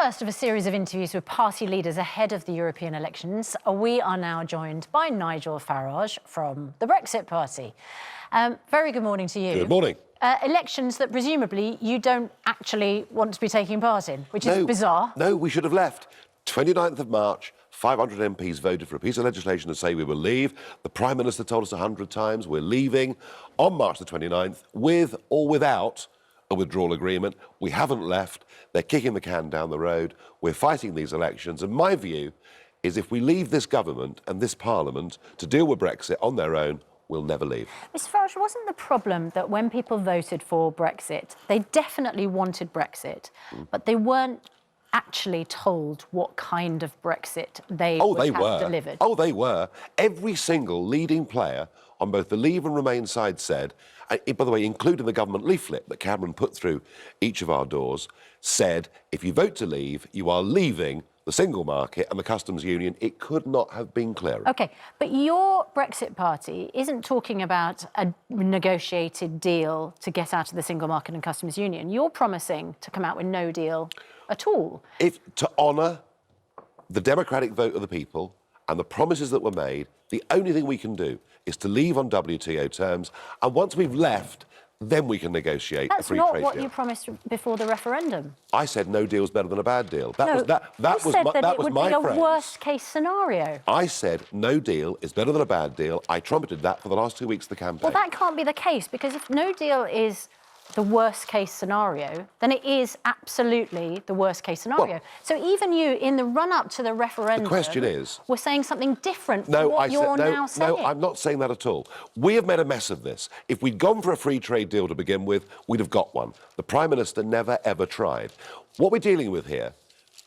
first of a series of interviews with party leaders ahead of the European elections. We are now joined by Nigel Farage from the Brexit Party. Very good morning to you. Good morning. Elections that presumably you don't actually want to be taking part in, which is bizarre. No, we should have left. 29th of March, 500 MPs voted for a piece of legislation to say we will leave. The Prime Minister told us 100 times we're leaving on March the 29th, with or without a withdrawal agreement. We haven't left. They're kicking the can down the road. We're fighting these elections. And my view is if we leave this government and this Parliament to deal with Brexit on their own, we'll never leave. Mr Farage, wasn't the problem that when people voted for Brexit, they definitely wanted Brexit, but they weren't actually told what kind of Brexit they would have delivered? Oh, they were. Every single leading player on both the Leave and Remain side said, by the way, including the government leaflet that Cameron put through each of our doors, said, if you vote to leave, you are leaving the single market and the customs union. It could not have been clearer. OK, but your Brexit Party isn't talking about a negotiated deal to get out of the single market and customs union. You're promising to come out with no deal at all. To honour the democratic vote of the people and the promises that were made, the only thing we can do is to leave on WTO terms, and once we've left, then we can negotiate a free trade deal. That's not what you promised before the referendum. I said no deal's better than a bad deal. That was it would be a worst-case scenario. I said no deal is better than a bad deal. I trumpeted that for the last 2 weeks of the campaign. Well, that can't be the case, because if no deal is the worst-case scenario, then it is absolutely the worst-case scenario. Well, so even you, in the run-up to the referendum, the question is, we're saying something different from what you're now saying. No, I'm not saying that at all. We have made a mess of this. If we'd gone for a free trade deal to begin with, we'd have got one. The Prime Minister never, ever tried. What we're dealing with here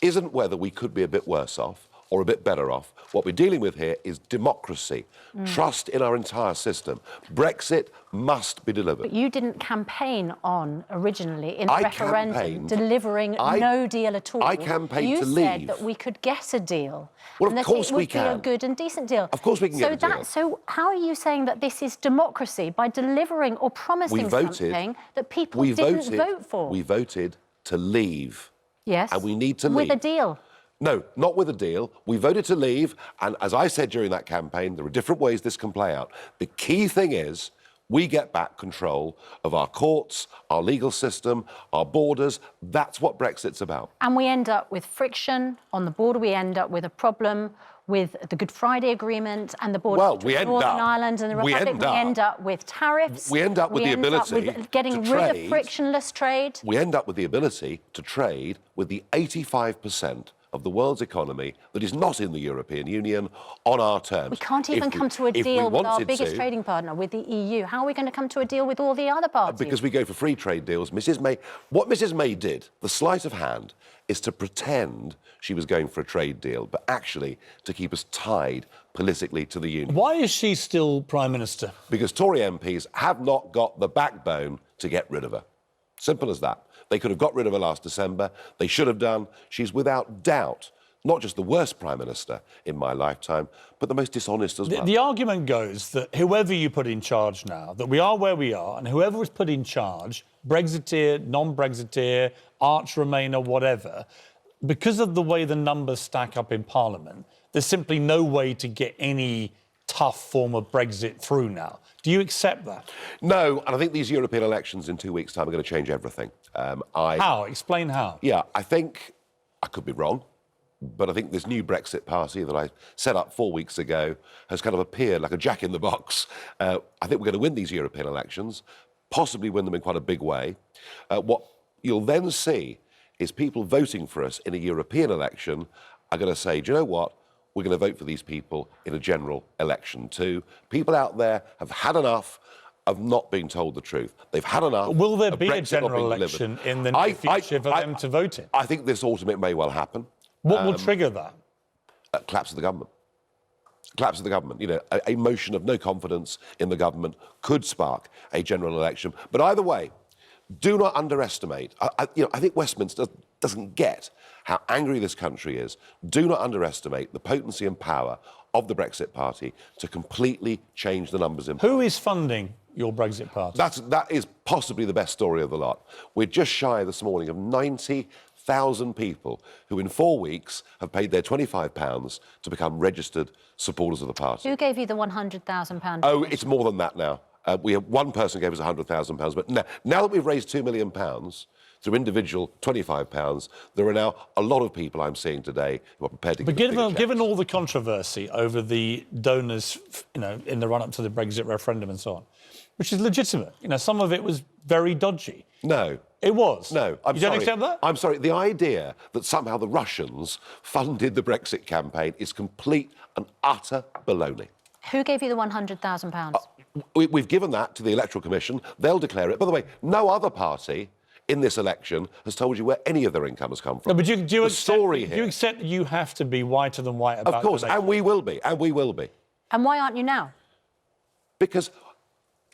isn't whether we could be a bit worse off or a bit better off. What we're dealing with here is democracy, trust in our entire system. Brexit must be delivered. But you didn't campaign on, originally, in the referendum, delivering no deal at all. I campaigned to leave. You said that we could get a deal. Well, of course we can. And that it would be a good and decent deal. Of course we can get a deal. So how are you saying that this is democracy, by delivering or promising something that people didn't vote for? We voted to leave. Yes. And we need to leave. With a deal. No, not with a deal. We voted to leave, and as I said during that campaign, there are different ways this can play out. The key thing is we get back control of our courts, our legal system, our borders. That's what Brexit's about. And we end up with friction on the border. We end up with a problem with the Good Friday Agreement and the border between Northern Ireland and the Republic. We end up with tariffs. We end up with the ability with getting rid of frictionless trade. We end up with the ability to trade with the 85% of the world's economy that is not in the European Union on our terms. We can't even come to a deal with our biggest trading partner, with the EU. How are we going to come to a deal with all the other parties? Because we go for free trade deals. What Mrs May did, the sleight of hand, is to pretend she was going for a trade deal, but actually to keep us tied politically to the Union. Why is she still Prime Minister? Because Tory MPs have not got the backbone to get rid of her. Simple as that. They could have got rid of her last December. They should have done. She's without doubt not just the worst Prime Minister in my lifetime, but the most dishonest as well. The argument goes that whoever you put in charge now, that we are where we are, and whoever is put in charge, Brexiteer, non-Brexiteer, arch Remainer, whatever, because of the way the numbers stack up in Parliament, there's simply no way to get any tough form of Brexit through now. Do you accept that? No, and I think these European elections in 2 weeks' time are going to change everything. How? Explain how. Yeah, I think, I could be wrong, but I think this new Brexit Party that I set up 4 weeks ago has kind of appeared like a jack in the box. I think we're going to win these European elections, possibly win them in quite a big way. What you'll then see is people voting for us in a European election are going to say, do you know what? We're going to vote for these people in a general election too. People out there have had enough of not being told the truth. They've had enough. Will there be a general election in the near future for them to vote in? I think this autumn it may well happen. What will trigger that? Collapse of the government. Collapse of the government. You know, a motion of no confidence in the government could spark a general election. But either way, do not underestimate. I think Westminster doesn't get how angry this country is. Do not underestimate the potency and power of the Brexit Party to completely change the numbers in. Who is funding your Brexit Party? That is possibly the best story of the lot. We're just shy this morning of 100,000 people who in 4 weeks have paid their £25 to become registered supporters of the party. Who gave you the £100,000? Oh, it's more than that now. We have one person gave us £100,000, but now that we've raised £2 million through individual £25, there are now a lot of people I'm seeing today who are prepared to give bigger checks. Given all the controversy over the donors, in the run-up to the Brexit referendum and so on, which is legitimate, some of it was very dodgy. No. It was? No. You don't accept that? I'm sorry. The idea that somehow the Russians funded the Brexit campaign is complete and utter baloney. Who gave you the £100,000? We've given that to the Electoral Commission. They'll declare it. By the way, no other party in this election has told you where any of their income has come from. No, but do you accept that you have to be whiter than white about it? Of course, and we will be, and we will be. And why aren't you now? Because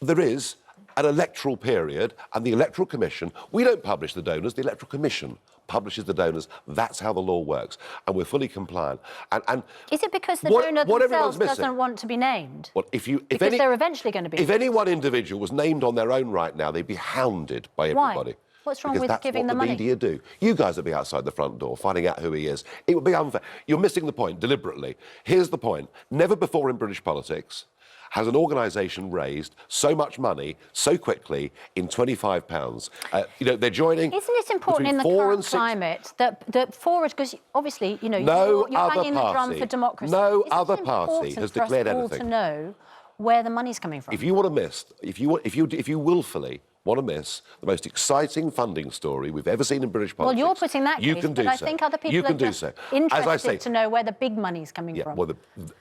there is an electoral period, and the Electoral Commission, we don't publish the donors, the Electoral Commission publishes the donors. That's how the law works, and we're fully compliant. And is it because the donor themselves doesn't want to be named? Well, because they're eventually going to be. If any one individual was named on their own right now, they'd be hounded by everybody. Why? What's wrong with giving the money? That's what the media do. You guys would be outside the front door finding out who he is. It would be unfair. You're missing the point deliberately. Here's the point. Never before in British politics has an organisation raised so much money so quickly in £25. They're joining. Isn't it important in the current climate that Farage, because obviously, you're banging the drum for democracy. No other party has declared anything. To know where the money's coming from. If you want to miss, if you willfully want to miss the most exciting funding story we've ever seen in British politics. Well, you're putting that you case, can do but so. I think other people are just interested to know where the big money's coming from. Well,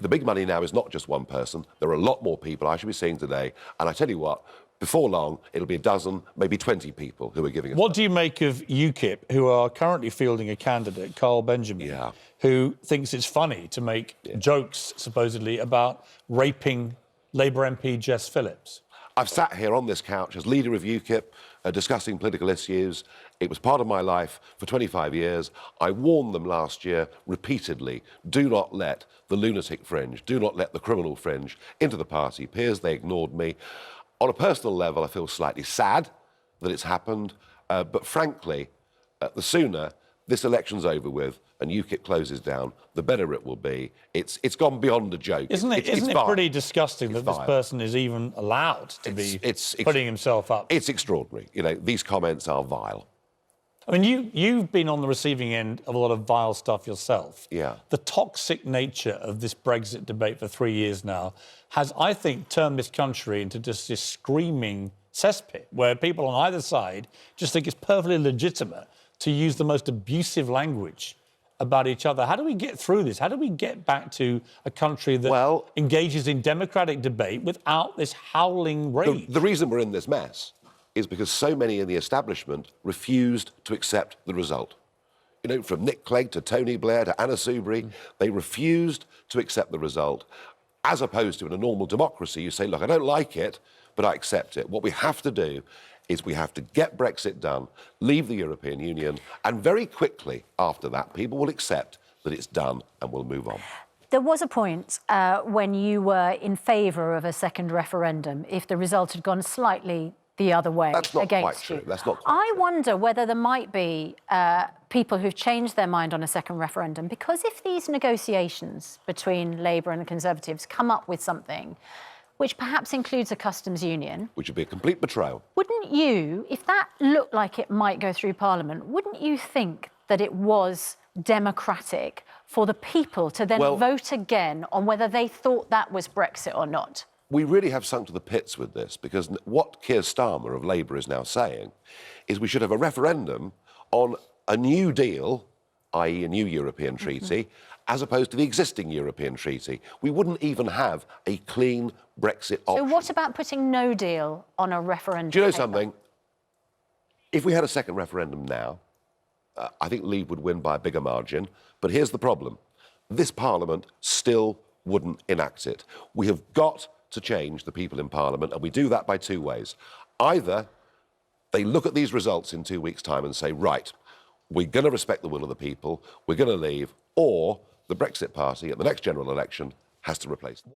the big money now is not just one person. There are a lot more people I should be seeing today. And I tell you what, before long, it'll be a dozen, maybe 20 people who are giving us What do you make of Ukip, who are currently fielding a candidate, Carl Benjamin, who thinks it's funny to make jokes, supposedly, about raping Labour MP Jess Phillips? I've sat here on this couch as leader of Ukip, discussing political issues. It was part of my life for 25 years. I warned them last year repeatedly, do not let the lunatic fringe, do not let the criminal fringe into the party. Piers, they ignored me. On a personal level, I feel slightly sad that it's happened, but frankly, the sooner this election's over with and Ukip closes down, the better it will be. It's gone beyond a joke. Isn't it pretty disgusting that this person is even allowed to be putting himself up? It's extraordinary. These comments are vile. I mean, you've been on the receiving end of a lot of vile stuff yourself. Yeah. The toxic nature of this Brexit debate for 3 years now has, I think, turned this country into just this screaming cesspit where people on either side just think it's perfectly legitimate to use the most abusive language about each other. How do we get through this? How do we get back to a country that engages in democratic debate without this howling rage? The reason we're in this mess is because so many in the establishment refused to accept the result. From Nick Clegg to Tony Blair to Anna Soubry, they refused to accept the result. As opposed to in a normal democracy, you say, look, I don't like it, but I accept it. What we have to do is we have to get Brexit done, leave the European Union, and very quickly after that, people will accept that it's done and we'll move on. There was a point when you were in favour of a second referendum if the result had gone slightly the other way against you. That's not quite true. I wonder whether there might be people who've changed their mind on a second referendum, because if these negotiations between Labour and the Conservatives come up with something which perhaps includes a customs union, which would be a complete betrayal. Wouldn't you, if that looked like it might go through Parliament, wouldn't you think that it was democratic for the people to then vote again on whether they thought that was Brexit or not? We really have sunk to the pits with this, because what Keir Starmer of Labour is now saying is we should have a referendum on a new deal, i.e. a new European treaty, as opposed to the existing European treaty. We wouldn't even have a clean Brexit option. So what about putting no deal on a referendum? Do you know something? If we had a second referendum now, I think Leave would win by a bigger margin. But here's the problem. This Parliament still wouldn't enact it. We have got to change the people in Parliament, and we do that by two ways. Either they look at these results in 2 weeks' time and say, right, we're going to respect the will of the people, we're going to leave, or the Brexit Party at the next general election has to replace them.